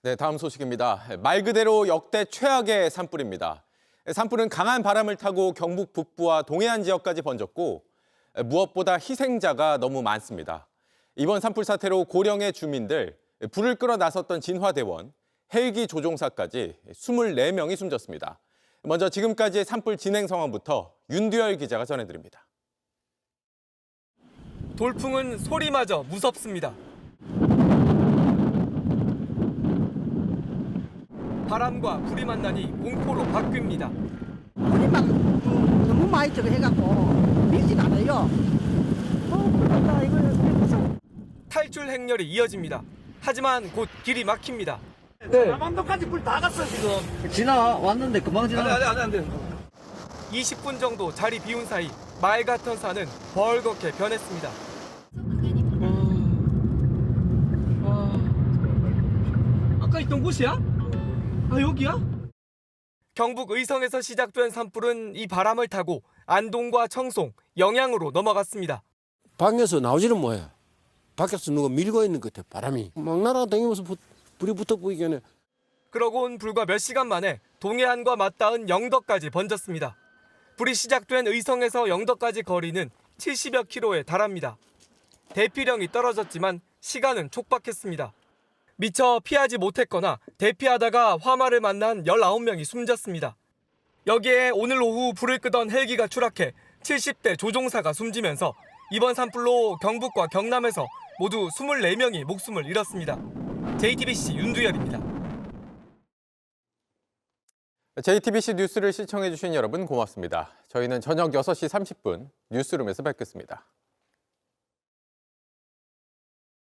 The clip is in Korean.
네, 다음 소식입니다. 말 그대로 역대 최악의 산불입니다. 산불은 강한 바람을 타고 경북 북부와 동해안 지역까지 번졌고 무엇보다 희생자가 너무 많습니다. 이번 산불 사태로 고령의 주민들, 불을 끌어 나섰던 진화대원, 헬기 조종사까지 24명이 숨졌습니다. 먼저 지금까지의 산불 진행 상황부터 윤두열 기자가 전해드립니다. 돌풍은 소리마저 무섭습니다. 바람과 불이 만나니 공포로 바뀝니다. 불이 막 너무 많이 저거 해갖고 밀지가 않아요. 그렇다 이거 무서워. 탈출 행렬이 이어집니다. 하지만 곧 길이 막힙니다. 네. 남한도까지 불 다 갔어 지금. 지나왔는데 금방 안 돼. 20분 정도 자리 비운 사이 말 같던 산은 벌겋게 변했습니다. 아까 있던 곳이야? 아 여기야? 경북 의성에서 시작된 산불은 이 바람을 타고 안동과 청송, 영양으로 넘어갔습니다. 방에서 나오지는 뭐해. 밖에서 누가 밀고 있는 것 같아, 바람이. 막 날아다니면서 불이 붙어 보이겠네. 그러곤 불과 몇 시간 만에 동해안과 맞닿은 영덕까지 번졌습니다. 불이 시작된 의성에서 영덕까지 거리는 70여 킬로에 달합니다. 대피령이 떨어졌지만 시간은 촉박했습니다. 미처 피하지 못했거나 대피하다가 화마를 만난 19명이 숨졌습니다. 여기에 오늘 오후 불을 끄던 헬기가 추락해 70대 조종사가 숨지면서 이번 산불로 경북과 경남에서 모두 24명이 목숨을 잃었습니다. JTBC 윤두열입니다. JTBC 뉴스를 시청해주신 여러분 고맙습니다. 저희는 저녁 6시 30분 뉴스룸에서 뵙겠습니다.